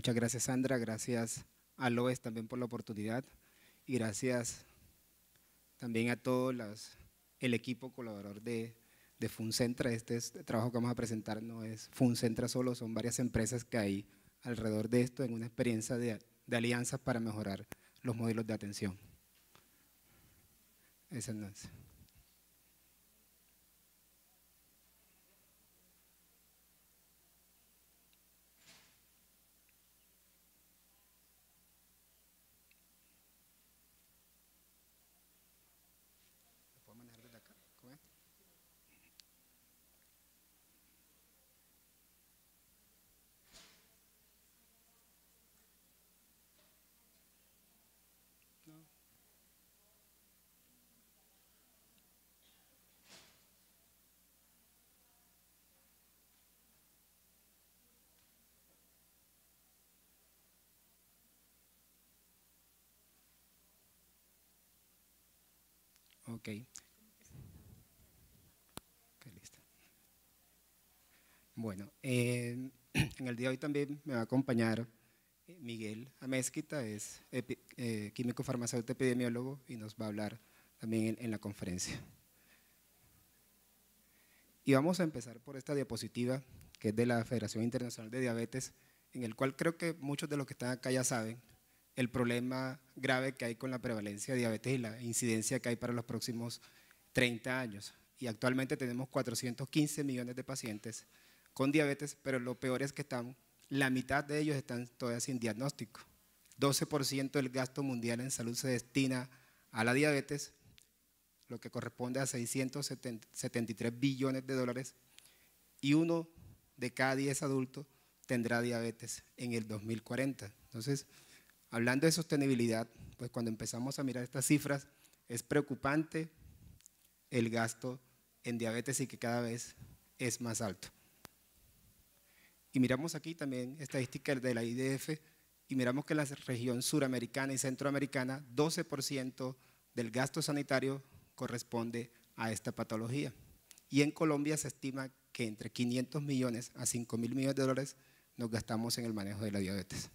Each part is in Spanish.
Muchas gracias, Sandra. Gracias a Loes también por la oportunidad y gracias también a todo el equipo colaborador de FunCentra. Este trabajo que vamos a presentar no es FunCentra solo, son varias empresas que hay alrededor de esto en una experiencia de alianzas para mejorar los modelos de atención. Esa no es. ¿Lo puedo manejar desde acá? ¿Cómo es? No. Ok. Ok, listo. Bueno, en el día de hoy también me va a acompañar Miguel Amezquita, es químico farmacéutico epidemiólogo y nos va a hablar también en la conferencia. Y vamos a empezar por esta diapositiva que es de la Federación Internacional de Diabetes, en el cual creo que muchos de los que están acá ya saben el problema grave que hay con la prevalencia de diabetes y la incidencia que hay para los próximos 30 años. Y actualmente tenemos 415 millones de pacientes con diabetes, pero lo peor es que la mitad de ellos están todavía sin diagnóstico. 12% del gasto mundial en salud se destina a la diabetes, lo que corresponde a 673 billones de dólares, y 1 de cada 10 adultos tendrá diabetes en el 2040. Entonces, hablando de sostenibilidad, pues cuando empezamos a mirar estas cifras, es preocupante el gasto en diabetes y que cada vez es más alto. Y miramos aquí también estadísticas de la IDF y miramos que en la región suramericana y centroamericana, 12% del gasto sanitario corresponde a esta patología. Y en Colombia se estima que entre 500 millones a 5.000 millones de dólares nos gastamos en el manejo de la diabetes.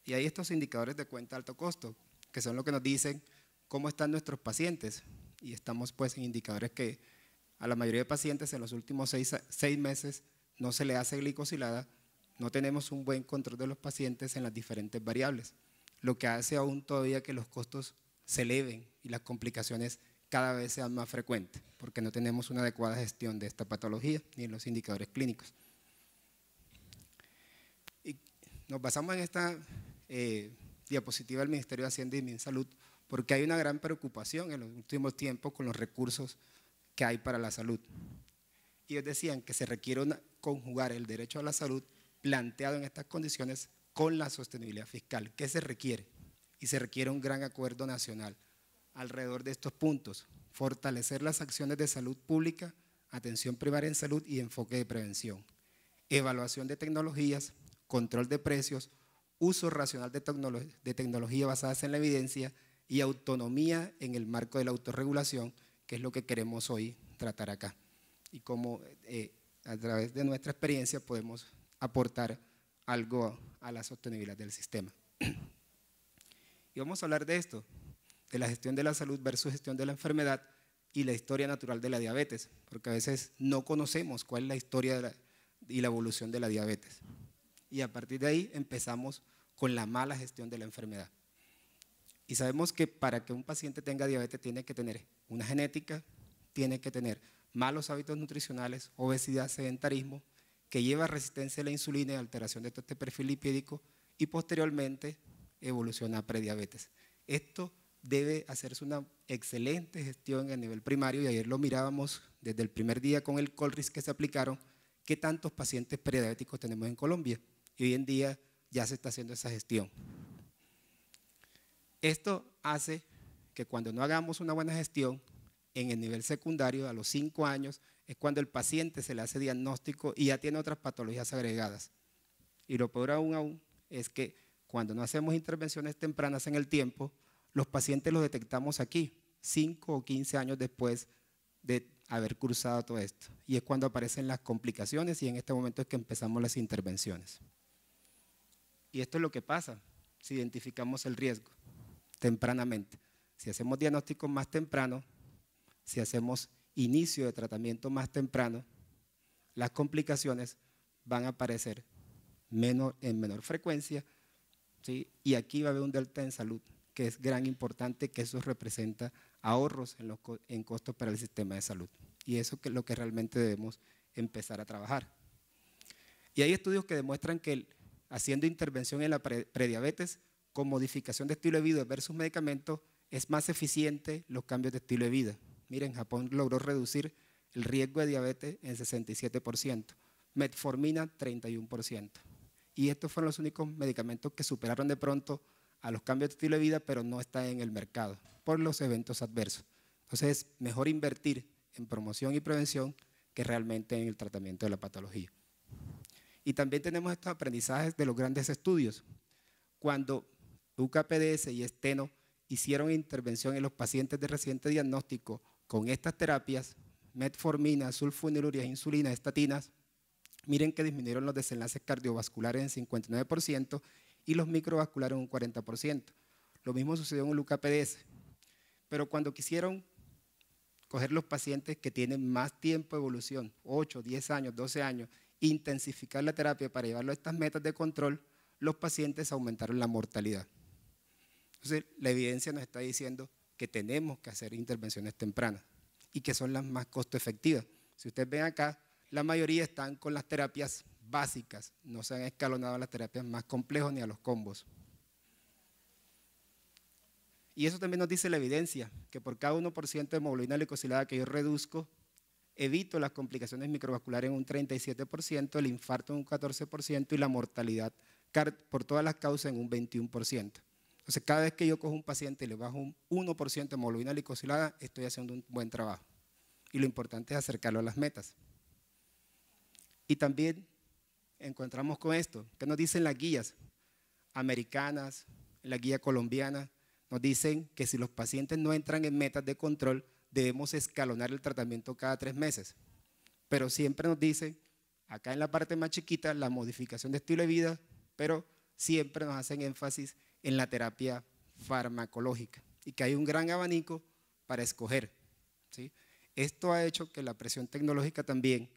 Y hay estos indicadores de cuenta alto costo, que son lo que nos dicen cómo están nuestros pacientes. Y estamos pues en indicadores que a la mayoría de pacientes en los últimos 6 meses no se le hace glicosilada, no tenemos un buen control de los pacientes en las diferentes variables, lo que hace aún todavía que los costos se eleven y las complicaciones cada vez sean más frecuentes, porque no tenemos una adecuada gestión de esta patología ni en los indicadores clínicos. Y nos basamos en esta diapositiva del Ministerio de Hacienda y MinSalud porque hay una gran preocupación en los últimos tiempos con los recursos que hay para la salud. Y ellos decían que se requiere conjugar el derecho a la salud planteado en estas condiciones con la sostenibilidad fiscal. ¿Qué se requiere? Y se requiere un gran acuerdo nacional alrededor de estos puntos: fortalecer las acciones de salud pública, atención primaria en salud y enfoque de prevención, evaluación de tecnologías, control de precios, uso racional de tecnología basadas en la evidencia y autonomía en el marco de la autorregulación, que es lo que queremos hoy tratar acá. Y cómo a través de nuestra experiencia podemos aportar algo a la sostenibilidad del sistema. Y vamos a hablar de esto, de la gestión de la salud versus gestión de la enfermedad y la historia natural de la diabetes, porque a veces no conocemos cuál es la historia y la evolución de la diabetes. Y a partir de ahí empezamos con la mala gestión de la enfermedad. Y sabemos que para que un paciente tenga diabetes tiene que tener una genética, tiene que tener malos hábitos nutricionales, obesidad, sedentarismo, que lleva a resistencia a la insulina y alteración de todo este perfil lipídico y posteriormente evoluciona a prediabetes. Esto debe hacerse una excelente gestión a nivel primario y ayer lo mirábamos desde el primer día con el Colris que se aplicaron, qué tantos pacientes prediabéticos tenemos en Colombia y hoy en día ya se está haciendo esa gestión. Esto hace que cuando no hagamos una buena gestión en el nivel secundario, a los 5 años, es cuando el paciente se le hace diagnóstico y ya tiene otras patologías agregadas. Y lo peor aún es que cuando no hacemos intervenciones tempranas en el tiempo, los pacientes los detectamos aquí, 5 o 15 años después de haber cursado todo esto. Y es cuando aparecen las complicaciones y en este momento es que empezamos las intervenciones. Y esto es lo que pasa si identificamos el riesgo tempranamente. Si hacemos diagnósticos más temprano, si hacemos inicio de tratamiento más temprano, las complicaciones van a aparecer en menor frecuencia, ¿sí? Y aquí va a haber un delta en salud, que es gran importante, que eso representa ahorros en costos para el sistema de salud. Y eso es lo que realmente debemos empezar a trabajar. Y hay estudios que demuestran que haciendo intervención en la prediabetes con modificación de estilo de vida versus medicamentos es más eficiente los cambios de estilo de vida. Miren, Japón logró reducir el riesgo de diabetes en 67%, metformina 31%. Y estos fueron los únicos medicamentos que superaron de pronto a los cambios de estilo de vida, pero no están en el mercado por los eventos adversos. Entonces es mejor invertir en promoción y prevención que realmente en el tratamiento de la patología. Y también tenemos estos aprendizajes de los grandes estudios. Cuando UKPDS y Steno hicieron intervención en los pacientes de reciente diagnóstico con estas terapias, metformina, sulfonilureas, insulina, estatinas, miren que disminuyeron los desenlaces cardiovasculares en 59% y los microvasculares en un 40%. Lo mismo sucedió en el UKPDS. Pero cuando quisieron coger los pacientes que tienen más tiempo de evolución, 8, 10 años, 12 años, intensificar la terapia para llevarlo a estas metas de control, los pacientes aumentaron la mortalidad. Entonces, la evidencia nos está diciendo que tenemos que hacer intervenciones tempranas y que son las más costo efectivas. Si ustedes ven acá, la mayoría están con las terapias básicas, no se han escalonado a las terapias más complejas ni a los combos. Y eso también nos dice la evidencia, que por cada 1% de hemoglobina glicosilada que yo reduzco, evito las complicaciones microvasculares en un 37%, el infarto en un 14% y la mortalidad por todas las causas en un 21%. Entonces, cada vez que yo cojo un paciente y le bajo un 1% de hemoglobina glicosilada, estoy haciendo un buen trabajo. Y lo importante es acercarlo a las metas. Y también encontramos con esto, que nos dicen las guías americanas, la guía colombiana, nos dicen que si los pacientes no entran en metas de control, debemos escalonar el tratamiento cada 3 meses. Pero siempre nos dicen, acá en la parte más chiquita, la modificación de estilo de vida, pero siempre nos hacen énfasis en la terapia farmacológica y que hay un gran abanico para escoger, ¿sí? Esto ha hecho que la presión tecnológica también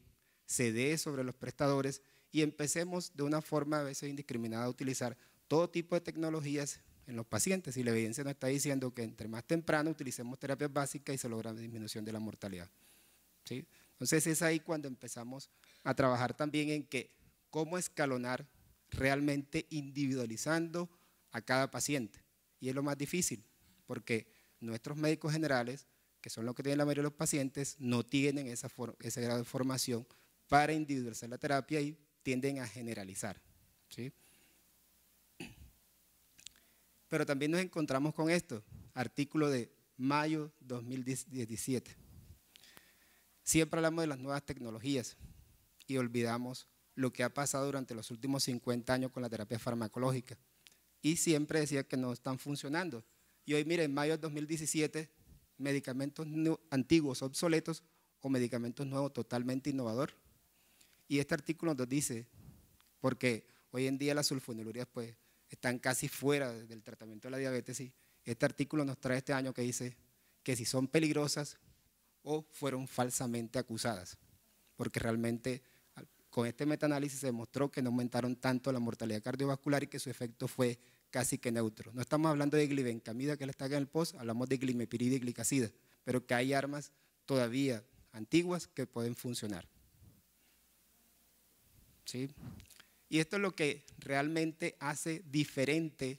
se dé sobre los prestadores y empecemos de una forma a veces indiscriminada a utilizar todo tipo de tecnologías en los pacientes, y la evidencia nos está diciendo que entre más temprano utilicemos terapias básicas y se logra la disminución de la mortalidad, ¿sí? Entonces es ahí cuando empezamos a trabajar también en que cómo escalonar realmente individualizando a cada paciente, y es lo más difícil porque nuestros médicos generales, que son los que tienen la mayoría de los pacientes, no tienen ese grado de formación para individualizar la terapia y tienden a generalizar, ¿sí? Pero también nos encontramos con esto, artículo de mayo 2017. Siempre hablamos de las nuevas tecnologías y olvidamos lo que ha pasado durante los últimos 50 años con la terapia farmacológica. Y siempre decía que no están funcionando. Y hoy, miren, en mayo de 2017, medicamentos antiguos obsoletos o medicamentos nuevos totalmente innovador. Y este artículo nos dice, porque hoy en día las sulfonilureas pues están casi fuera del tratamiento de la diabetes, y este artículo nos trae este año que dice que si son peligrosas o fueron falsamente acusadas, porque realmente con este metaanálisis se demostró que no aumentaron tanto la mortalidad cardiovascular y que su efecto fue casi que neutro. No estamos hablando de glibencamida, que está acá en el post, hablamos de glimepirida y glicacida, pero que hay armas todavía antiguas que pueden funcionar, ¿sí? Y esto es lo que realmente hace diferente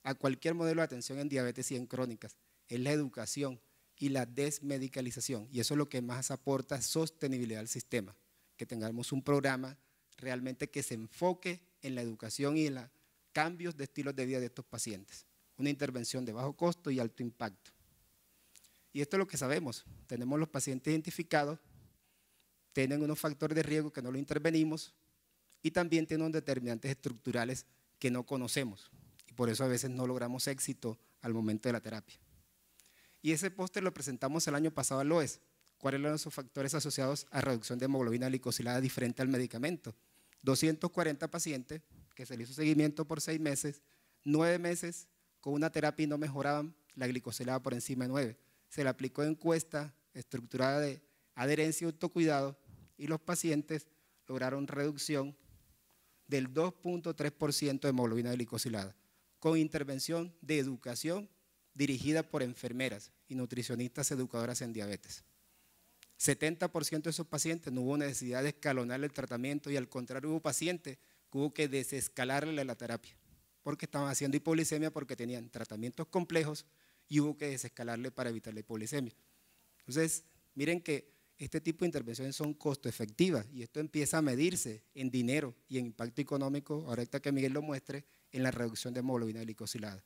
a cualquier modelo de atención en diabetes y en crónicas, es la educación y la desmedicalización. Y eso es lo que más aporta sostenibilidad al sistema, que tengamos un programa realmente que se enfoque en la educación y en los cambios de estilos de vida de estos pacientes. Una intervención de bajo costo y alto impacto. Y esto es lo que sabemos. Tenemos los pacientes identificados, tienen unos factores de riesgo que no lo intervenimos, y también tiene unos determinantes estructurales que no conocemos y por eso a veces no logramos éxito al momento de la terapia. Y ese póster lo presentamos el año pasado al LOES, ¿Cuáles eran esos factores asociados a reducción de hemoglobina glicosilada diferente al medicamento? 240 pacientes que se les hizo seguimiento por 6 meses, 9 meses con una terapia y no mejoraban la glicosilada por encima de 9. Se le aplicó encuesta estructurada de adherencia y autocuidado y los pacientes lograron reducción del 2.3% de hemoglobina glicosilada, con intervención de educación dirigida por enfermeras y nutricionistas educadoras en diabetes. 70% de esos pacientes no hubo necesidad de escalonar el tratamiento y al contrario hubo pacientes que hubo que desescalarle la terapia porque estaban haciendo hipoglicemia porque tenían tratamientos complejos y hubo que desescalarle para evitar la hipoglicemia. Entonces, miren que este tipo de intervenciones son costo efectivas y esto empieza a medirse en dinero y en impacto económico, ahorita que Miguel lo muestre, en la reducción de hemoglobina glicosilada.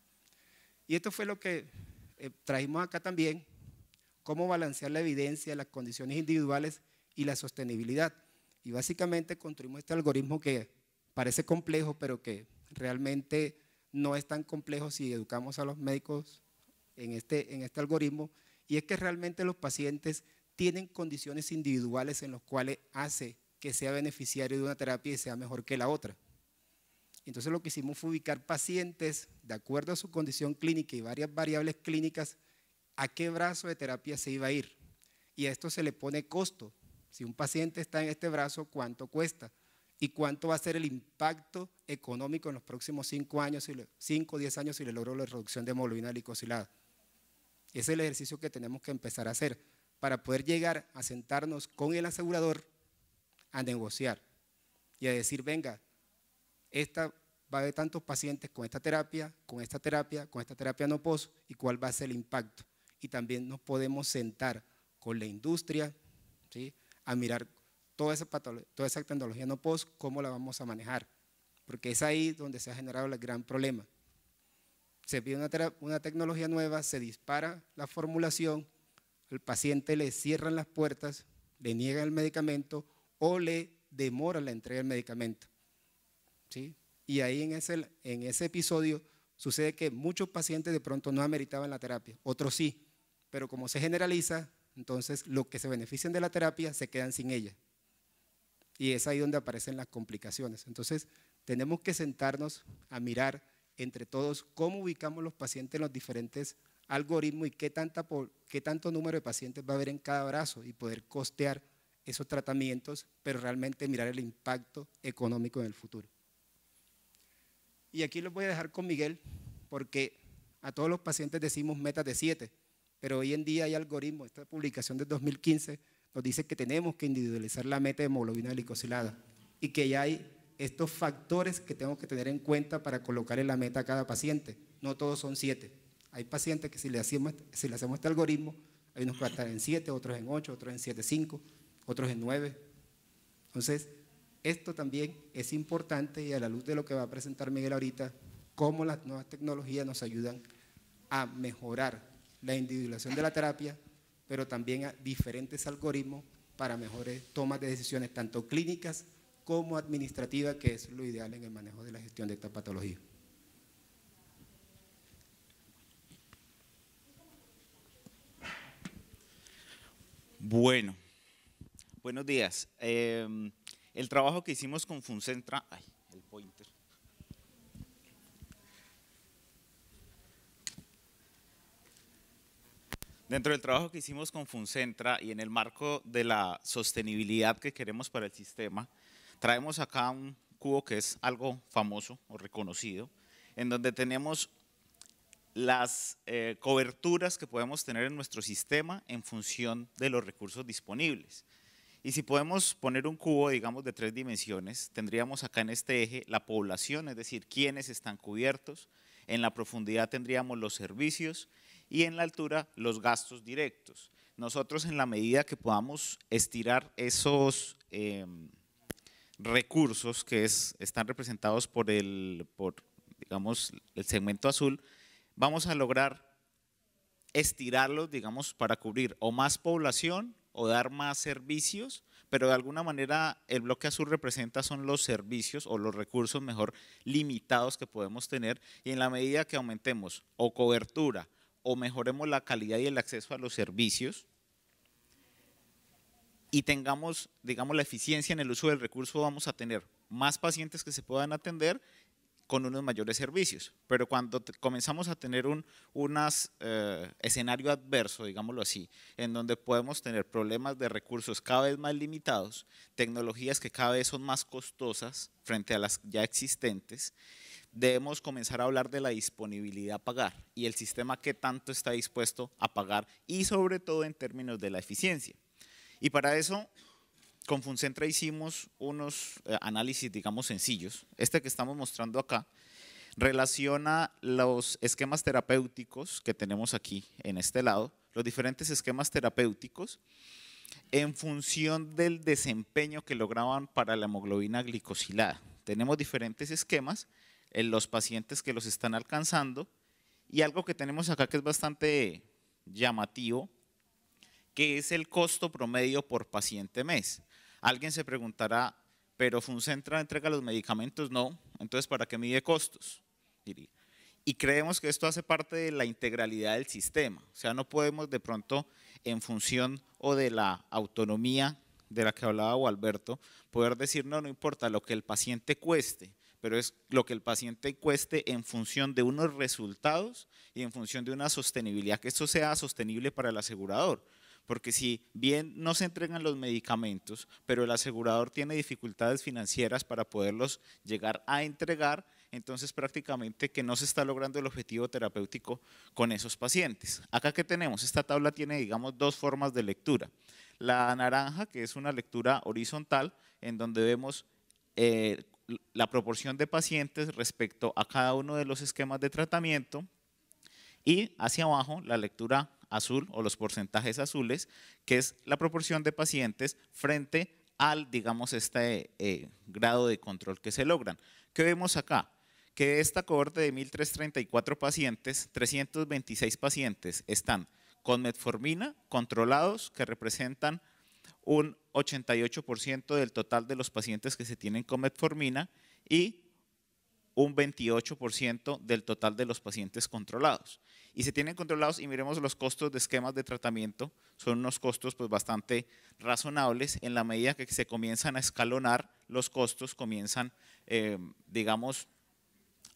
Y esto fue lo que trajimos acá también, cómo balancear la evidencia, las condiciones individuales y la sostenibilidad. Y básicamente construimos este algoritmo que parece complejo, pero que realmente no es tan complejo si educamos a los médicos en este algoritmo, y es que realmente los pacientes tienen condiciones individuales en las cuales hace que sea beneficiario de una terapia y sea mejor que la otra. Entonces lo que hicimos fue ubicar pacientes de acuerdo a su condición clínica y varias variables clínicas a qué brazo de terapia se iba a ir. Y a esto se le pone costo. Si un paciente está en este brazo, ¿cuánto cuesta? ¿Y cuánto va a ser el impacto económico en los próximos 5 años, 5 o 10 años si le logró la reducción de hemoglobina glicosilada? Ese es el ejercicio que tenemos que empezar a hacer para poder llegar a sentarnos con el asegurador a negociar y a decir, venga, esta va a haber tantos pacientes con esta terapia, con esta terapia, con esta terapia no post, y cuál va a ser el impacto. Y también nos podemos sentar con la industria, ¿sí?, a mirar toda esa tecnología no post, cómo la vamos a manejar, porque es ahí donde se ha generado el gran problema. Se pide una tecnología nueva, se dispara la formulación, al paciente le cierran las puertas, le niegan el medicamento o le demora la entrega del medicamento, ¿sí? Y ahí en ese episodio sucede que muchos pacientes de pronto no ameritaban la terapia, otros sí, pero como se generaliza, entonces los que se benefician de la terapia se quedan sin ella. Y es ahí donde aparecen las complicaciones. Entonces tenemos que sentarnos a mirar entre todos cómo ubicamos los pacientes en los diferentes algoritmos y qué tanto número de pacientes va a haber en cada brazo y poder costear esos tratamientos, pero realmente mirar el impacto económico en el futuro. Y aquí los voy a dejar con Miguel, porque a todos los pacientes decimos metas de 7, pero hoy en día hay algoritmos. Esta publicación del 2015 nos dice que tenemos que individualizar la meta de hemoglobina glicosilada y que ya hay estos factores que tengo que tener en cuenta para colocar en la meta a cada paciente. No todos son 7. Hay pacientes que si le hacemos este algoritmo, hay unos que van a estar en 7, otros en 8, otros en 7.5, otros en 9. Entonces, esto también es importante y a la luz de lo que va a presentar Miguel ahorita, cómo las nuevas tecnologías nos ayudan a mejorar la individualización de la terapia, pero también a diferentes algoritmos para mejores tomas de decisiones, tanto clínicas como administrativas, que es lo ideal en el manejo de la gestión de esta patología. Bueno, buenos días. El trabajo que hicimos con Funcentra, el pointer. Dentro del trabajo que hicimos con Funcentra y en el marco de la sostenibilidad que queremos para el sistema, traemos acá un cubo que es algo famoso o reconocido, en donde tenemos las coberturas que podemos tener en nuestro sistema en función de los recursos disponibles. Y si podemos poner un cubo, digamos, de 3 dimensiones, tendríamos acá en este eje la población, es decir, quiénes están cubiertos, en la profundidad tendríamos los servicios y en la altura los gastos directos. Nosotros, en la medida que podamos estirar esos recursos que están representados por digamos, el segmento azul, vamos a lograr estirarlos, digamos, para cubrir o más población o dar más servicios, pero de alguna manera el bloque azul representa son los servicios o los recursos mejor limitados que podemos tener, y en la medida que aumentemos o cobertura o mejoremos la calidad y el acceso a los servicios, y tengamos, digamos, la eficiencia en el uso del recurso, vamos a tener más pacientes que se puedan atender con unos mayores servicios. Pero cuando comenzamos a tener un escenario adverso, digámoslo así, en donde podemos tener problemas de recursos cada vez más limitados, tecnologías que cada vez son más costosas frente a las ya existentes, debemos comenzar a hablar de la disponibilidad a pagar y el sistema que tanto está dispuesto a pagar y sobre todo en términos de la eficiencia. Y para eso, con Funcentra hicimos unos análisis, digamos, sencillos. Este que estamos mostrando acá relaciona los esquemas terapéuticos que tenemos aquí en este lado, los diferentes esquemas terapéuticos, en función del desempeño que lograban para la hemoglobina glicosilada. Tenemos diferentes esquemas en los pacientes que los están alcanzando y algo que tenemos acá que es bastante llamativo, que es el costo promedio por paciente mes. Alguien se preguntará, pero Funcentra entrega los medicamentos, no, entonces ¿para qué mide costos? Y creemos que esto hace parte de la integralidad del sistema, o sea, no podemos de pronto en función o de la autonomía de la que hablaba Gualberto, poder decir no, no importa lo que el paciente cueste, pero es lo que el paciente cueste en función de unos resultados y en función de una sostenibilidad, que esto sea sostenible para el asegurador. Porque si bien no se entregan los medicamentos, pero el asegurador tiene dificultades financieras para poderlos llegar a entregar, entonces prácticamente que no se está logrando el objetivo terapéutico con esos pacientes. Acá que tenemos, esta tabla tiene, digamos, dos formas de lectura. La naranja, que es una lectura horizontal, en donde vemos la proporción de pacientes respecto a cada uno de los esquemas de tratamiento, y hacia abajo la lectura azul o los porcentajes azules, que es la proporción de pacientes frente al, digamos, este grado de control que se logran. ¿Qué vemos acá? Que de esta cohorte de 1.334 pacientes, 326 pacientes están con metformina controlados, que representan un 88% del total de los pacientes que se tienen con metformina y un 28% del total de los pacientes controlados. Y se tienen controlados y miremos los costos de esquemas de tratamiento, son unos costos pues bastante razonables. En la medida que se comienzan a escalonar, los costos comienzan, digamos,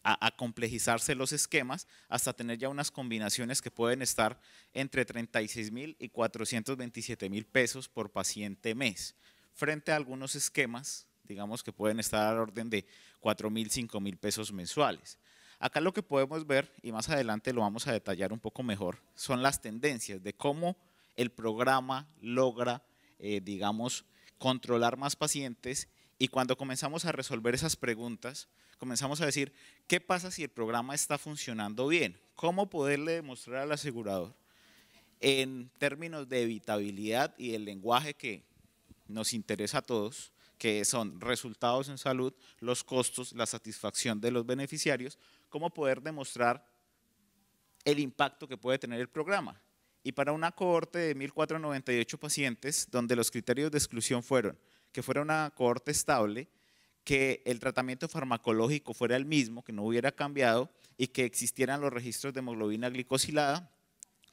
a complejizarse los esquemas hasta tener ya unas combinaciones que pueden estar entre 36.000 y 427.000 pesos por paciente mes, frente a algunos esquemas, digamos, que pueden estar al orden de 4.000, 5.000 pesos mensuales. Acá lo que podemos ver, y más adelante lo vamos a detallar un poco mejor, son las tendencias de cómo el programa logra, digamos, controlar más pacientes, y cuando comenzamos a resolver esas preguntas, comenzamos a decir, ¿qué pasa si el programa está funcionando bien? ¿Cómo poderle demostrar al asegurador en términos de evitabilidad y el lenguaje que nos interesa a todos, que son resultados en salud, los costos, la satisfacción de los beneficiarios, cómo poder demostrar el impacto que puede tener el programa? Y para una cohorte de 1.498 pacientes, donde los criterios de exclusión fueron que fuera una cohorte estable, que el tratamiento farmacológico fuera el mismo, que no hubiera cambiado y que existieran los registros de hemoglobina glicosilada,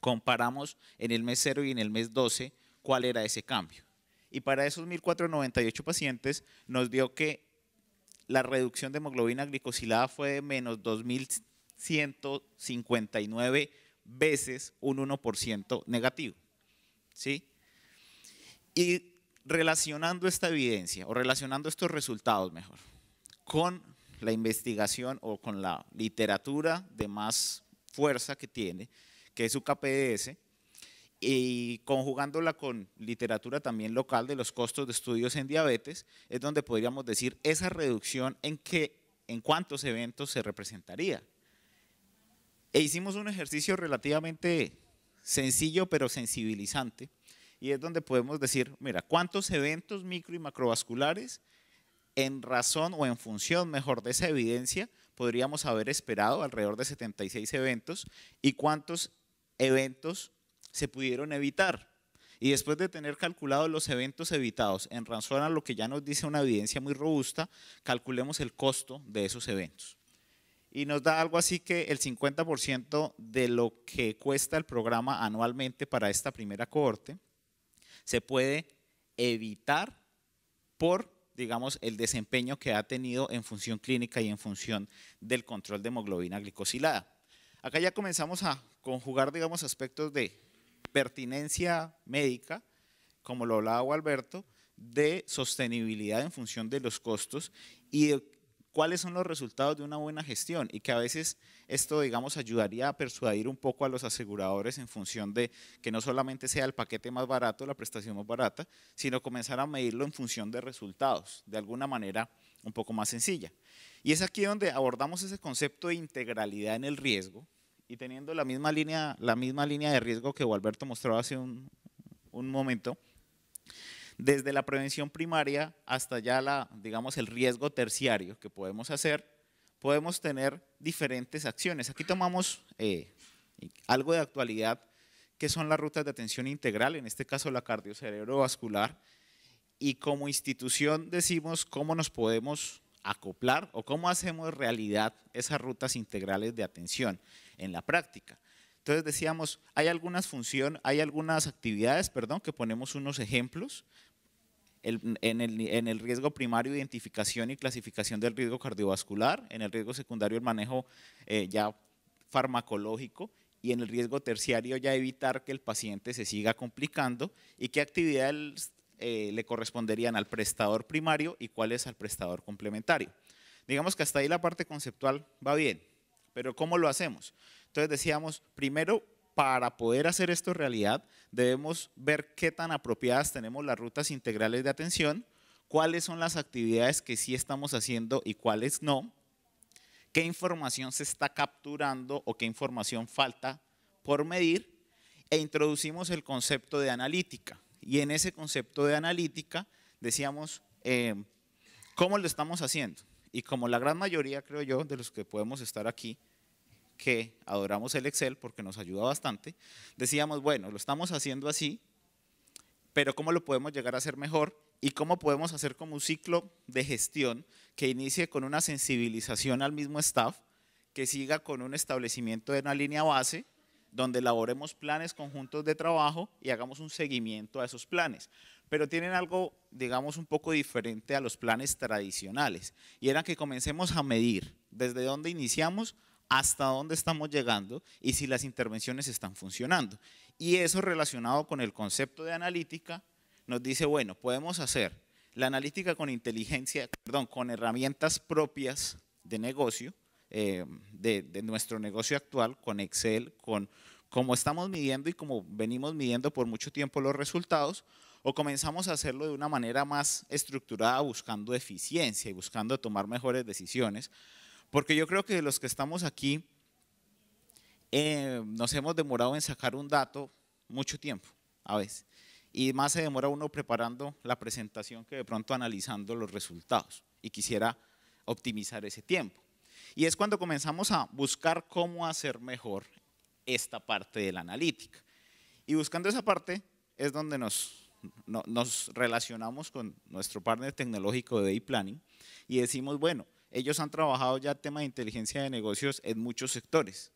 comparamos en el mes 0 y en el mes 12 cuál era ese cambio. Y para esos 1.498 pacientes nos dio que la reducción de hemoglobina glicosilada fue de menos 2.159 veces un 1% negativo, ¿sí? Y relacionando esta evidencia o relacionando estos resultados mejor con la investigación o con la literatura de más fuerza que tiene, que es UKPDS, y conjugándola con literatura también local de los costos de estudios en diabetes, es donde podríamos decir esa reducción en cuántos eventos se representaría. E hicimos un ejercicio relativamente sencillo pero sensibilizante, y es donde podemos decir, mira, ¿cuántos eventos micro y macrovasculares en razón o en función, mejor, de esa evidencia podríamos haber esperado? Alrededor de 76 eventos. ¿Y cuántos eventos se pudieron evitar? Y después de tener calculado los eventos evitados en razón a lo que ya nos dice una evidencia muy robusta, calculemos el costo de esos eventos. Y nos da algo así que el 50% de lo que cuesta el programa anualmente para esta primera cohorte se puede evitar por, digamos, el desempeño que ha tenido en función clínica y en función del control de hemoglobina glicosilada. Acá ya comenzamos a conjugar, digamos, aspectos de pertinencia médica, como lo hablaba Alberto, de sostenibilidad en función de los costos y de cuáles son los resultados de una buena gestión, y que a veces esto, digamos, ayudaría a persuadir un poco a los aseguradores en función de que no solamente sea el paquete más barato, la prestación más barata, sino comenzar a medirlo en función de resultados, de alguna manera un poco más sencilla. Y es aquí donde abordamos ese concepto de integralidad en el riesgo, y teniendo la misma línea de riesgo que Alberto mostró hace un momento, desde la prevención primaria hasta ya digamos, el riesgo terciario que podemos hacer, podemos tener diferentes acciones. Aquí tomamos algo de actualidad, que son las rutas de atención integral, en este caso la cardiocerebrovascular, y como institución decimos cómo nos podemos acoplar o cómo hacemos realidad esas rutas integrales de atención en la práctica. Entonces decíamos, hay algunas actividades, que ponemos unos ejemplos. En el riesgo primario, identificación y clasificación del riesgo cardiovascular; en el riesgo secundario, el manejo ya farmacológico; y en el riesgo terciario, ya evitar que el paciente se siga complicando, y qué actividades le corresponderían al prestador primario y cuáles al prestador complementario. Digamos que hasta ahí la parte conceptual va bien, pero ¿cómo lo hacemos? Entonces decíamos, primero, para poder hacer esto realidad, debemos ver qué tan apropiadas tenemos las rutas integrales de atención, cuáles son las actividades que sí estamos haciendo y cuáles no, qué información se está capturando o qué información falta por medir, e introducimos el concepto de analítica. Y en ese concepto de analítica decíamos cómo lo estamos haciendo. Y como la gran mayoría, creo yo, de los que podemos estar aquí, que adoramos el Excel porque nos ayuda bastante, decíamos, bueno, lo estamos haciendo así, pero ¿cómo lo podemos llegar a hacer mejor? ¿Y cómo podemos hacer como un ciclo de gestión que inicie con una sensibilización al mismo staff, que siga con un establecimiento de una línea base, donde elaboremos planes conjuntos de trabajo y hagamos un seguimiento a esos planes? Pero tienen algo, digamos, un poco diferente a los planes tradicionales, y era que comencemos a medir desde dónde iniciamos hasta dónde estamos llegando y si las intervenciones están funcionando. Y eso, relacionado con el concepto de analítica, nos dice, bueno, podemos hacer la analítica con con herramientas propias de negocio, de nuestro negocio actual, con Excel, con cómo estamos midiendo y como venimos midiendo por mucho tiempo los resultados, o comenzamos a hacerlo de una manera más estructurada, buscando eficiencia y buscando tomar mejores decisiones. Porque yo creo que de los que estamos aquí, nos hemos demorado en sacar un dato mucho tiempo, a veces. Y más se demora uno preparando la presentación que de pronto analizando los resultados. Y quisiera optimizar ese tiempo. Y es cuando comenzamos a buscar cómo hacer mejor esta parte de la analítica. Y buscando esa parte es donde nos relacionamos con nuestro partner tecnológico de Day Planning y decimos, bueno, ellos han trabajado ya tema de inteligencia de negocios en muchos sectores,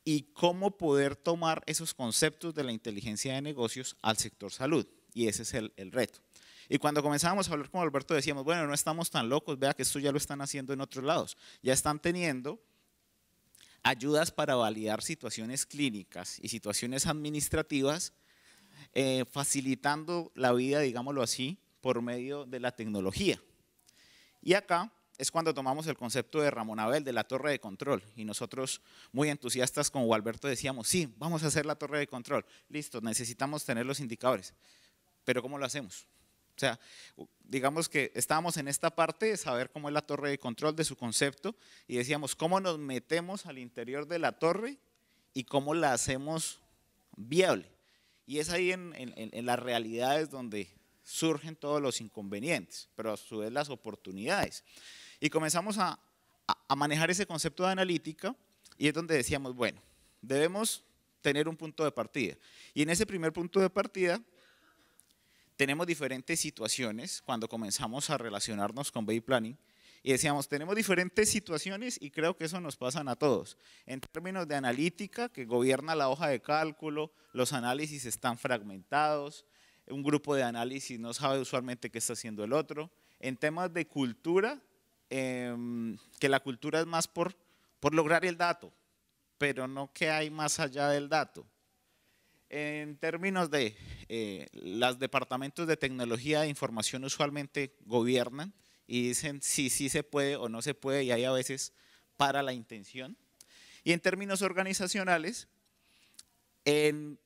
y cómo poder tomar esos conceptos de la inteligencia de negocios al sector salud, y ese es el reto. Y cuando comenzábamos a hablar con Alberto decíamos, bueno, no estamos tan locos, vea que esto ya lo están haciendo en otros lados, ya están teniendo ayudas para validar situaciones clínicas y situaciones administrativas, facilitando la vida, digámoslo así, por medio de la tecnología. Y acá es cuando tomamos el concepto de Ramón Abel, de la torre de control, y nosotros muy entusiastas con Gualberto decíamos, sí, vamos a hacer la torre de control, listo, necesitamos tener los indicadores, pero ¿cómo lo hacemos? O sea, digamos que estábamos en esta parte de saber cómo es la torre de control, de su concepto, y decíamos, ¿cómo nos metemos al interior de la torre y cómo la hacemos viable? Y es ahí en las realidades donde surgen todos los inconvenientes, pero a su vez las oportunidades. Y comenzamos a manejar ese concepto de analítica, y es donde decíamos, bueno, debemos tener un punto de partida. Y en ese primer punto de partida tenemos diferentes situaciones cuando comenzamos a relacionarnos con Bay Planning, y decíamos, tenemos diferentes situaciones y creo que eso nos pasa a todos. En términos de analítica, que gobierna la hoja de cálculo, los análisis están fragmentados, un grupo de análisis no sabe usualmente qué está haciendo el otro. En temas de cultura, que la cultura es más por lograr el dato, pero no qué hay más allá del dato. En términos de los departamentos de tecnología de información usualmente gobiernan y dicen sí se puede o no se puede, y hay a veces para la intención. Y en términos organizacionales, en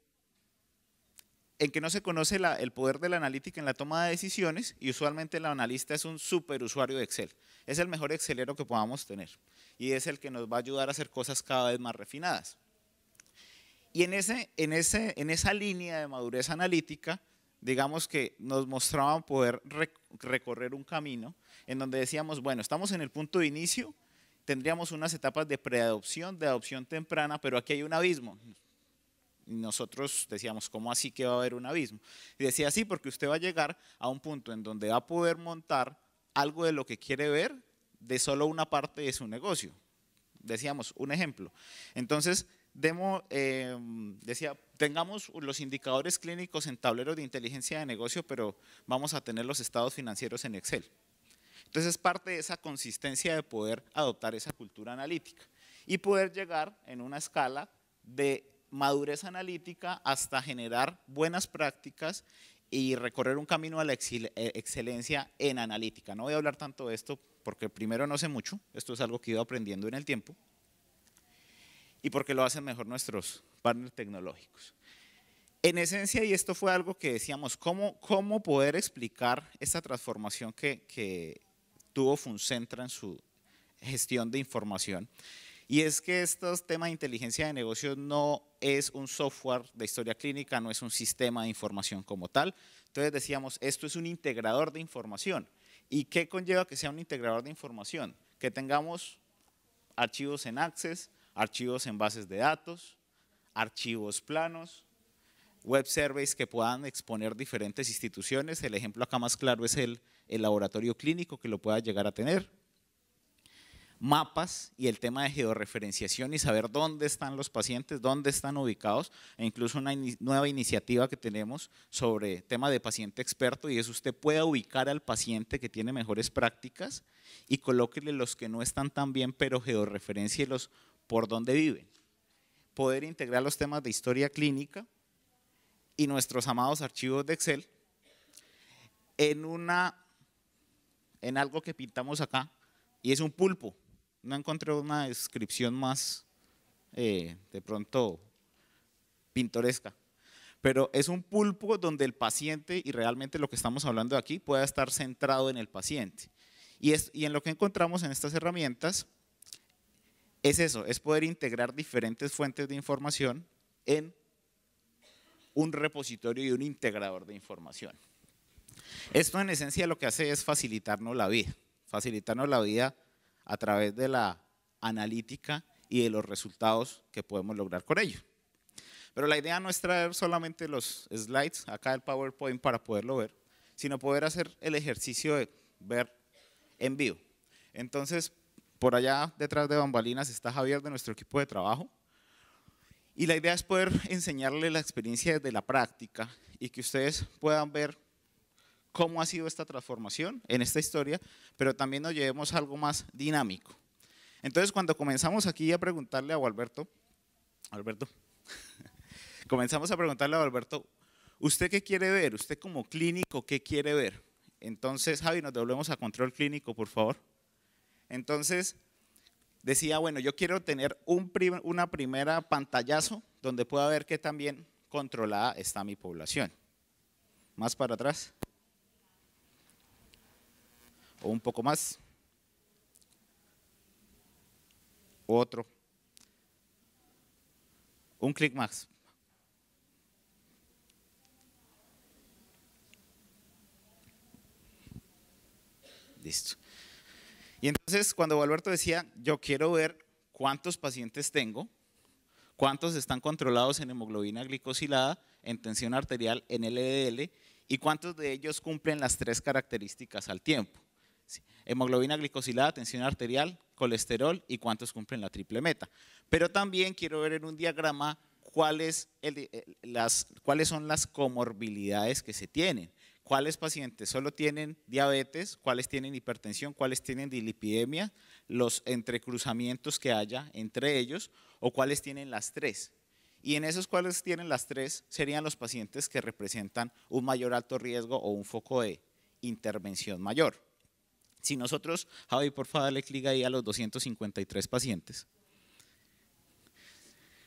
que no se conoce el poder de la analítica en la toma de decisiones, y usualmente el analista es un super usuario de Excel. Es el mejor excelero que podamos tener y es el que nos va a ayudar a hacer cosas cada vez más refinadas. Y en esa línea de madurez analítica, digamos que nos mostraban poder recorrer un camino en donde decíamos, bueno, estamos en el punto de inicio, tendríamos unas etapas de preadopción, de adopción temprana, pero aquí hay un abismo. Y nosotros decíamos, ¿cómo así que va a haber un abismo? Y decía, sí, porque usted va a llegar a un punto en donde va a poder montar algo de lo que quiere ver de solo una parte de su negocio. Decíamos, un ejemplo. Entonces, decía, tengamos los indicadores clínicos en tableros de inteligencia de negocio, pero vamos a tener los estados financieros en Excel. Entonces, es parte de esa consistencia de poder adoptar esa cultura analítica y poder llegar en una escala de madurez analítica hasta generar buenas prácticas y recorrer un camino a la excelencia en analítica. No voy a hablar tanto de esto porque primero no sé mucho, esto es algo que he ido aprendiendo en el tiempo, y porque lo hacen mejor nuestros partners tecnológicos. En esencia, y esto fue algo que decíamos, ¿cómo poder explicar esta transformación que tuvo Funcentra en su gestión de información? Y es que estos temas de inteligencia de negocios no es un software de historia clínica, no es un sistema de información como tal. Entonces decíamos, esto es un integrador de información. ¿Y qué conlleva que sea un integrador de información? Que tengamos archivos en Access, archivos en bases de datos, archivos planos, web surveys que puedan exponer diferentes instituciones. El ejemplo acá más claro es el laboratorio clínico que lo pueda llegar a tener. Mapas y el tema de georreferenciación y saber dónde están los pacientes, dónde están ubicados, e incluso una nueva iniciativa que tenemos sobre tema de paciente experto, y es usted pueda ubicar al paciente que tiene mejores prácticas y colóquele los que no están tan bien, pero georreferencielos por dónde viven. Poder integrar los temas de historia clínica y nuestros amados archivos de Excel en algo que pintamos acá, y es un pulpo. No encontré una descripción más de pronto pintoresca, pero es un pulpo donde el paciente, y realmente lo que estamos hablando aquí, pueda estar centrado en el paciente. Y en lo que encontramos en estas herramientas es eso, es poder integrar diferentes fuentes de información en un repositorio y un integrador de información. Esto en esencia lo que hace es facilitarnos la vida a través de la analítica y de los resultados que podemos lograr con ello. Pero la idea no es traer solamente los slides, acá el PowerPoint para poderlo ver, sino poder hacer el ejercicio de ver en vivo. Entonces, por allá detrás de bambalinas está Javier de nuestro equipo de trabajo, y la idea es poder enseñarle la experiencia desde la práctica y que ustedes puedan ver cómo ha sido esta transformación en esta historia, pero también nos llevemos a algo más dinámico. Entonces, cuando comenzamos aquí a preguntarle a Alberto, comenzamos a preguntarle a Alberto, ¿usted qué quiere ver? ¿Usted como clínico qué quiere ver? Entonces, Javi, nos devolvemos a control clínico, por favor. Entonces, decía, bueno, yo quiero tener una primera pantallazo donde pueda ver qué tan bien controlada está mi población. Más para atrás. O un poco más. Otro. Un clic más. Listo. Y entonces cuando Alberto decía, yo quiero ver cuántos pacientes tengo, cuántos están controlados en hemoglobina glicosilada, en tensión arterial, en LDL, y cuántos de ellos cumplen las 3 características al tiempo. Hemoglobina glicosilada, tensión arterial, colesterol, y cuántos cumplen la triple meta. Pero también quiero ver en un diagrama cuáles son las comorbilidades que se tienen. ¿Cuáles pacientes solo tienen diabetes? ¿Cuáles tienen hipertensión? ¿Cuáles tienen dislipidemia? Los entrecruzamientos que haya entre ellos o cuáles tienen las tres. Y en esos cuales tienen las tres serían los pacientes que representan un mayor alto riesgo o un foco de intervención mayor. Si nosotros, Javi, por favor, dale clic ahí a los 253 pacientes.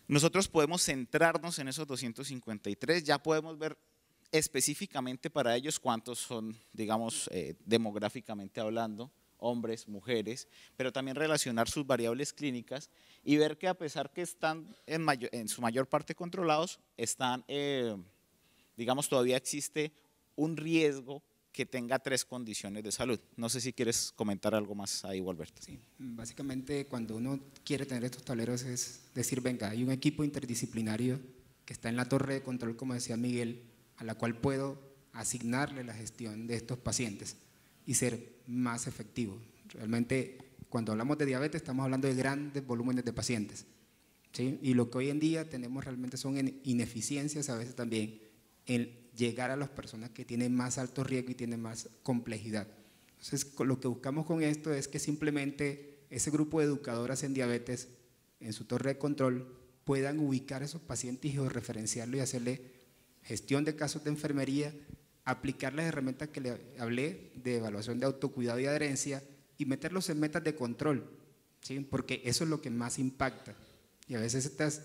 Nosotros podemos centrarnos en esos 253, ya podemos ver específicamente para ellos cuántos son, digamos, demográficamente hablando, hombres, mujeres, pero también relacionar sus variables clínicas y ver que a pesar que están en su mayor parte controlados, están, digamos, todavía existe un riesgo que tenga tres condiciones de salud. No sé si quieres comentar algo más ahí, Alberto. Sí, básicamente cuando uno quiere tener estos tableros es decir, venga, hay un equipo interdisciplinario que está en la torre de control, como decía Miguel, a la cual puedo asignarle la gestión de estos pacientes y ser más efectivo. Realmente, cuando hablamos de diabetes, estamos hablando de grandes volúmenes de pacientes, ¿sí? Y lo que hoy en día tenemos realmente son ineficiencias a veces también en llegar a las personas que tienen más alto riesgo y tienen más complejidad. Entonces, lo que buscamos con esto es que simplemente ese grupo de educadoras en diabetes, en su torre de control, puedan ubicar a esos pacientes y georreferenciarlo y hacerle gestión de casos de enfermería, aplicar las herramientas que le hablé de evaluación de autocuidado y adherencia y meterlos en metas de control, ¿sí? Porque eso es lo que más impacta. Y a veces estas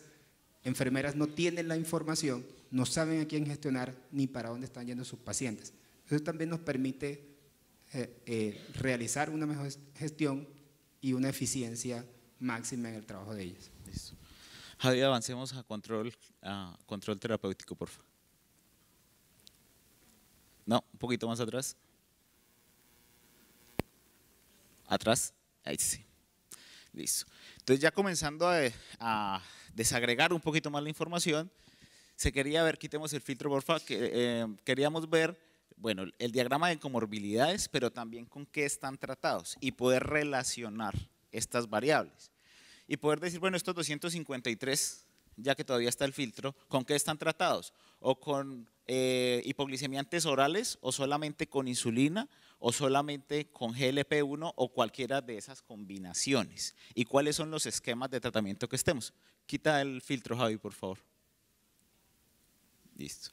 enfermeras no tienen la información, no saben a quién gestionar ni para dónde están yendo sus pacientes. Eso también nos permite realizar una mejor gestión y una eficiencia máxima en el trabajo de ellas. Listo. Javier, avancemos a control terapéutico, por favor. No, un poquito más atrás. Atrás, ahí sí. Listo. Entonces ya comenzando a desagregar un poquito más la información, se quería ver, quitemos el filtro por favor, queríamos ver, bueno, el diagrama de comorbilidades, pero también con qué están tratados y poder relacionar estas variables. Y poder decir, bueno, estos 253, ya que todavía está el filtro, ¿con qué están tratados? O con hipoglicemiantes orales, o solamente con insulina, o solamente con GLP-1, o cualquiera de esas combinaciones. ¿Y cuáles son los esquemas de tratamiento que estemos? Quita el filtro, Javi, por favor. Listo.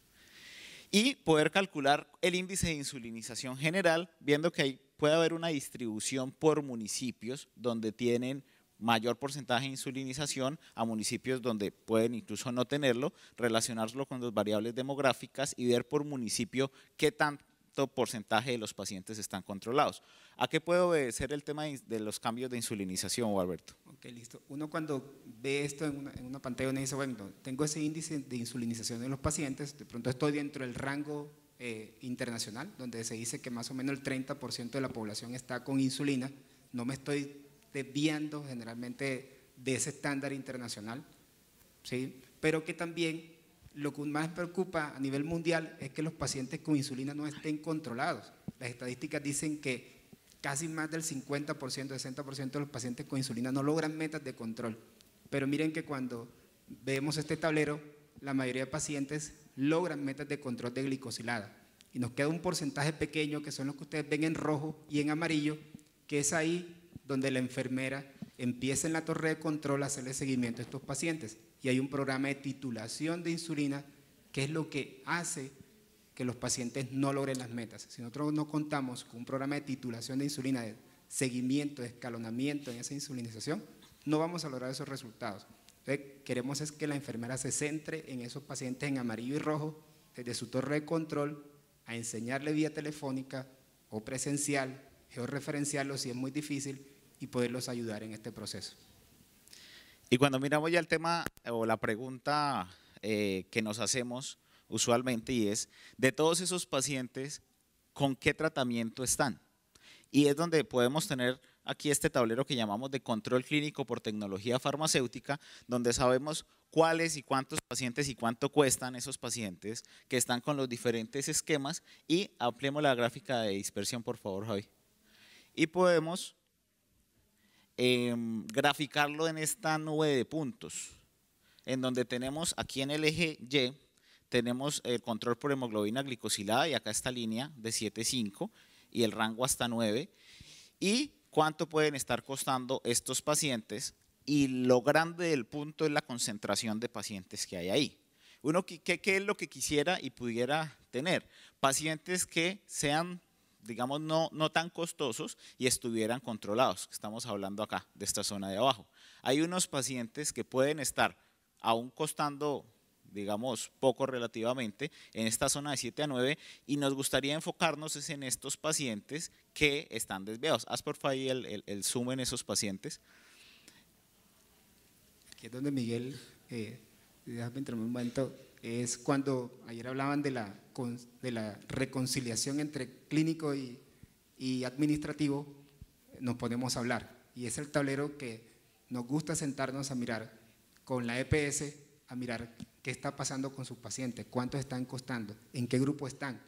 Y poder calcular el índice de insulinización general, viendo que puede haber una distribución por municipios donde tienen mayor porcentaje de insulinización a municipios donde pueden incluso no tenerlo, relacionarlo con las variables demográficas y ver por municipio qué tanto porcentaje de los pacientes están controlados. ¿A qué puede obedecer el tema de los cambios de insulinización, Alberto? Ok, listo. Uno cuando ve esto en una pantalla, uno dice, bueno, tengo ese índice de insulinización en los pacientes, de pronto estoy dentro del rango internacional, donde se dice que más o menos el 30% de la población está con insulina, no me estoy desviando generalmente de ese estándar internacional, ¿sí? Pero que también lo que más preocupa a nivel mundial es que los pacientes con insulina no estén controlados. Las estadísticas dicen que casi más del 50%, 60% de los pacientes con insulina no logran metas de control. Pero miren que cuando vemos este tablero, la mayoría de pacientes logran metas de control de glicosilada. Y nos queda un porcentaje pequeño, que son los que ustedes ven en rojo y en amarillo, que es ahí donde la enfermera empieza en la torre de control a hacerle seguimiento a estos pacientes. Y hay un programa de titulación de insulina, que es lo que hace que los pacientes no logren las metas. Si nosotros no contamos con un programa de titulación de insulina, de seguimiento, de escalonamiento en esa insulinización, no vamos a lograr esos resultados. Entonces, queremos es que la enfermera se centre en esos pacientes en amarillo y rojo, desde su torre de control, a enseñarle vía telefónica o presencial, georreferenciarlos si es muy difícil y poderlos ayudar en este proceso. Y cuando miramos ya el tema o la pregunta que nos hacemos usualmente, y es, de todos esos pacientes, ¿con qué tratamiento están? Y es donde podemos tener aquí este tablero que llamamos de control clínico por tecnología farmacéutica, donde sabemos cuáles y cuántos pacientes y cuánto cuestan esos pacientes que están con los diferentes esquemas, y ampliemos la gráfica de dispersión, por favor, Javi. Y podemos graficarlo en esta nube de puntos. en donde tenemos aquí en el eje Y, tenemos el control por hemoglobina glicosilada y acá esta línea de 7,5 y el rango hasta 9 y cuánto pueden estar costando estos pacientes y lo grande del punto es la concentración de pacientes que hay ahí. Uno, ¿qué es lo que quisiera y pudiera tener? Pacientes que sean, digamos, no tan costosos y estuvieran controlados. Estamos hablando acá de esta zona de abajo. Hay unos pacientes que pueden estar aún costando, digamos, poco relativamente, en esta zona de 7 a 9 y nos gustaría enfocarnos en estos pacientes que están desviados. Haz por favor ahí el zoom en esos pacientes. Aquí es donde Miguel, déjame entrar un momento, es cuando ayer hablaban de la reconciliación entre clínico y administrativo, nos ponemos a hablar. Y es el tablero que nos gusta sentarnos a mirar con la EPS, a mirar qué está pasando con sus pacientes, cuántos están costando, en qué grupo están,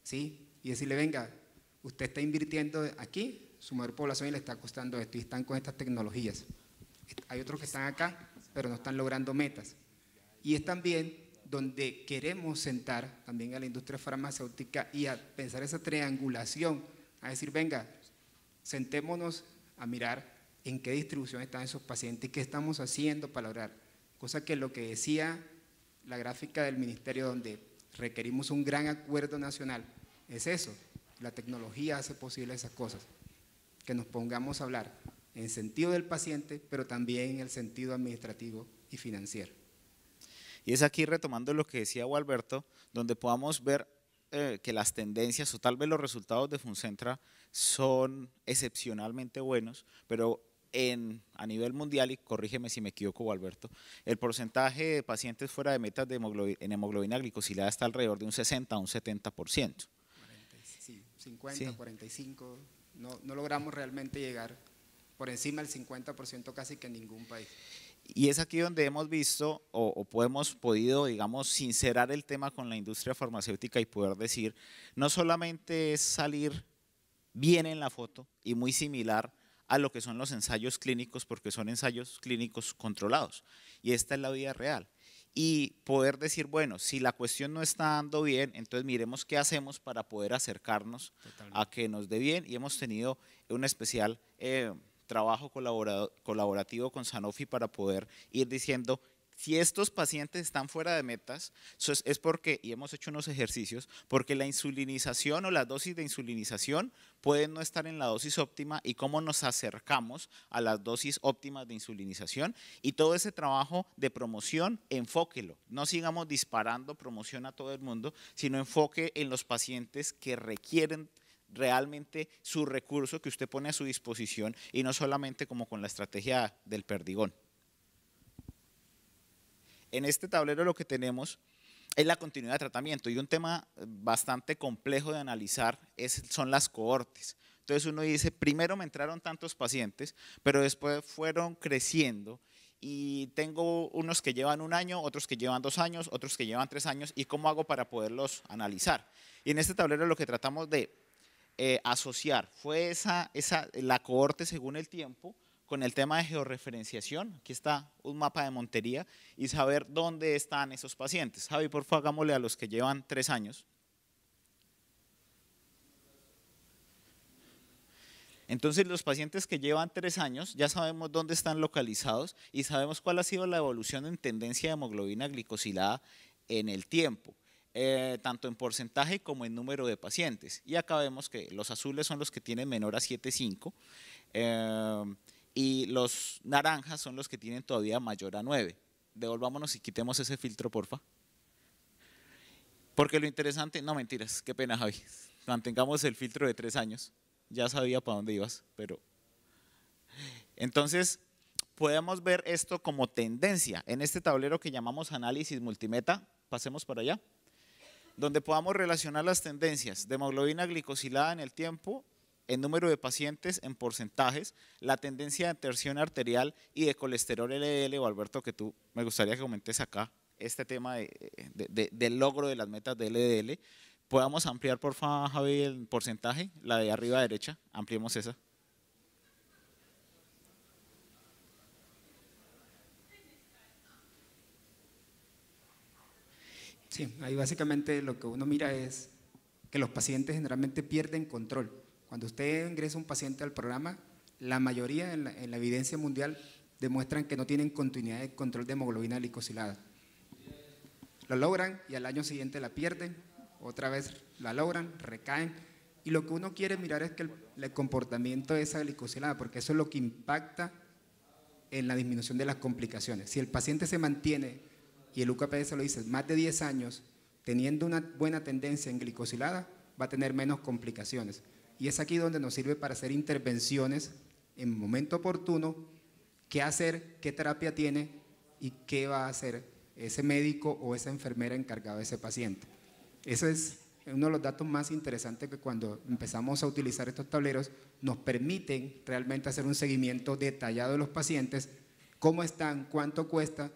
¿sí? Y decirle, venga, usted está invirtiendo aquí, su mayor población y le está costando esto, y están con estas tecnologías. Hay otros que están acá, pero no están logrando metas. Y es también donde queremos sentar también a la industria farmacéutica y a pensar esa triangulación, a decir, venga, sentémonos a mirar en qué distribución están esos pacientes y qué estamos haciendo para lograr. Cosa que lo que decía la gráfica del ministerio, donde requerimos un gran acuerdo nacional, es eso. La tecnología hace posible esas cosas. Que nos pongamos a hablar en sentido del paciente, pero también en el sentido administrativo y financiero. Y es aquí retomando lo que decía Gualberto, donde podamos ver que las tendencias o tal vez los resultados de Funcentra son excepcionalmente buenos, pero a nivel mundial, y corrígeme si me equivoco, Gualberto, el porcentaje de pacientes fuera de metas de en hemoglobina glicosilada está alrededor de un 60 a un 70%. Sí, 50, sí. 45, no logramos realmente llegar por encima del 50% casi que en ningún país. Y es aquí donde hemos visto o hemos podido, digamos, sincerar el tema con la industria farmacéutica y poder decir, no solamente es salir bien en la foto y muy similar a lo que son los ensayos clínicos, porque son ensayos clínicos controlados, y esta es la vida real. Y poder decir, bueno, si la cuestión no está dando bien, entonces miremos qué hacemos para poder acercarnos a que nos dé bien, y hemos tenido un especial trabajo colaborativo con Sanofi para poder ir diciendo, si estos pacientes están fuera de metas, es porque, y hemos hecho unos ejercicios, porque la insulinización o las dosis de insulinización pueden no estar en la dosis óptima y cómo nos acercamos a las dosis óptimas de insulinización y todo ese trabajo de promoción, enfóquelo, no sigamos disparando promoción a todo el mundo, sino enfoque en los pacientes que requieren realmente su recurso que usted pone a su disposición y no solamente como con la estrategia del perdigón. En este tablero lo que tenemos es la continuidad de tratamiento y un tema bastante complejo de analizar son las cohortes. Entonces uno dice, primero me entraron tantos pacientes, pero después fueron creciendo y tengo unos que llevan 1 año, otros que llevan 2 años, otros que llevan 3 años y cómo hago para poderlos analizar. Y en este tablero lo que tratamos de asociar fue la cohorte según el tiempo, con el tema de georreferenciación, aquí está un mapa de Montería, y saber dónde están esos pacientes. Javi, por favor, hagámosle a los que llevan 3 años. Entonces, los pacientes que llevan 3 años, ya sabemos dónde están localizados y sabemos cuál ha sido la evolución en tendencia de hemoglobina glicosilada en el tiempo. Tanto en porcentaje como en número de pacientes. Y acá vemos que los azules son los que tienen menor a 7,5 y los naranjas son los que tienen todavía mayor a 9. Devolvámonos y quitemos ese filtro, porfa. Porque lo interesante, no mentiras, qué pena Javi, mantengamos el filtro de 3 años, ya sabía para dónde ibas, pero… Entonces, podemos ver esto como tendencia en este tablero que llamamos análisis multimeta, pasemos para allá, donde podamos relacionar las tendencias de hemoglobina glicosilada en el tiempo, en número de pacientes, en porcentajes, la tendencia de tensión arterial y de colesterol LDL, o Alberto, que tú me gustaría que comentes acá este tema del logro de las metas de LDL. ¿Podamos ampliar, por favor, Javi, el porcentaje? La de arriba derecha, ampliemos esa. Sí, ahí básicamente lo que uno mira es que los pacientes generalmente pierden control. Cuando usted ingresa un paciente al programa, la mayoría en la evidencia mundial demuestran que no tienen continuidad de control de hemoglobina glicosilada. Lo logran y al año siguiente la pierden, otra vez la logran, recaen, y lo que uno quiere mirar es que el comportamiento de esa glicosilada, porque eso es lo que impacta en la disminución de las complicaciones. Si el paciente se mantiene, y el UKPS lo dice, más de 10 años teniendo una buena tendencia en glicosilada, va a tener menos complicaciones. Y es aquí donde nos sirve para hacer intervenciones en momento oportuno, qué hacer, qué terapia tiene y qué va a hacer ese médico o esa enfermera encargada de ese paciente. Eso es uno de los datos más interesantes que cuando empezamos a utilizar estos tableros nos permiten realmente hacer un seguimiento detallado de los pacientes, cómo están, cuánto cuesta,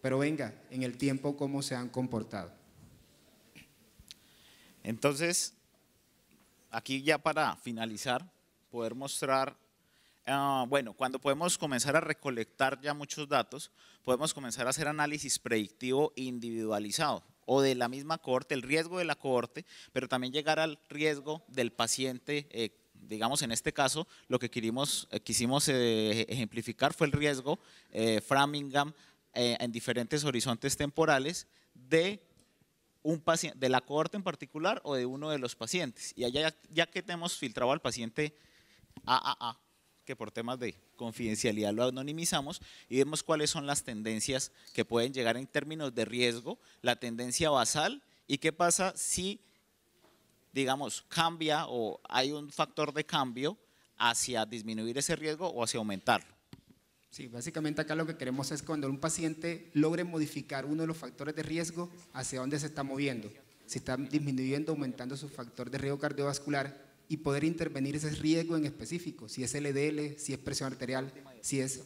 pero venga, en el tiempo cómo se han comportado. Entonces, aquí ya para finalizar, poder mostrar, bueno, cuando podemos comenzar a recolectar ya muchos datos, podemos comenzar a hacer análisis predictivo individualizado o de la misma cohorte, el riesgo de la cohorte, pero también llegar al riesgo del paciente. Digamos, en este caso, lo que quisimos ejemplificar fue el riesgo Framingham en diferentes horizontes temporales de un paciente, de la cohorte en particular o de uno de los pacientes. Y allá, ya que tenemos filtrado al paciente AAA, que por temas de confidencialidad lo anonimizamos, y vemos cuáles son las tendencias que pueden llegar en términos de riesgo, la tendencia basal, y qué pasa si, digamos, cambia o hay un factor de cambio hacia disminuir ese riesgo o hacia aumentarlo. Sí, básicamente acá lo que queremos es cuando un paciente logre modificar uno de los factores de riesgo, hacia dónde se está moviendo, si está disminuyendo, aumentando su factor de riesgo cardiovascular y poder intervenir ese riesgo en específico, si es LDL, si es presión arterial, si es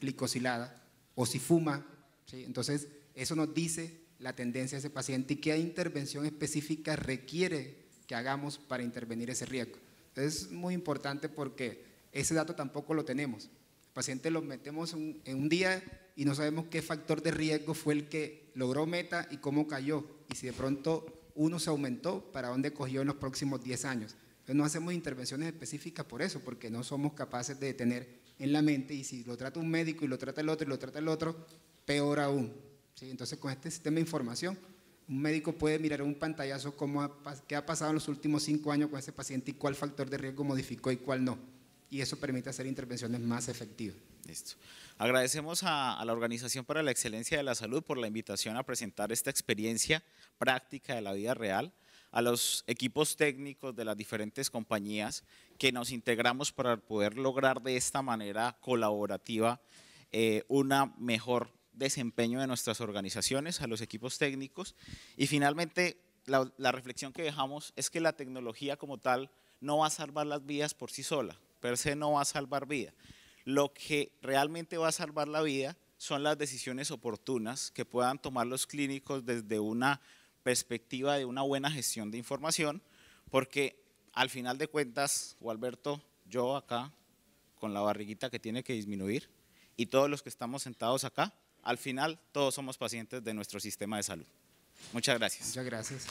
glicosilada o si fuma, ¿sí? Entonces eso nos dice la tendencia de ese paciente y qué intervención específica requiere que hagamos para intervenir ese riesgo. Entonces es muy importante porque ese dato tampoco lo tenemos. Paciente lo metemos en un día y no sabemos qué factor de riesgo fue el que logró meta y cómo cayó. Y si de pronto uno se aumentó, ¿para dónde cogió en los próximos 10 años? Entonces no hacemos intervenciones específicas por eso, porque no somos capaces de tener en la mente, y si lo trata un médico y lo trata el otro y lo trata el otro, peor aún, ¿sí? Entonces con este sistema de información, un médico puede mirar un pantallazo qué ha pasado en los últimos 5 años con ese paciente y cuál factor de riesgo modificó y cuál no. Y eso permite hacer intervenciones más efectivas. Listo. Agradecemos a la Organización para la Excelencia de la Salud por la invitación a presentar esta experiencia práctica de la vida real, a los equipos técnicos de las diferentes compañías que nos integramos para poder lograr de esta manera colaborativa una mejor desempeño de nuestras organizaciones, a los equipos técnicos, y finalmente la reflexión que dejamos es que la tecnología como tal no va a salvar las vidas por sí sola, per se no va a salvar vida. Lo que realmente va a salvar la vida son las decisiones oportunas que puedan tomar los clínicos desde una perspectiva de una buena gestión de información, porque al final de cuentas, Alberto, yo acá con la barriguita que tiene que disminuir y todos los que estamos sentados acá, al final todos somos pacientes de nuestro sistema de salud. Muchas gracias. Muchas gracias.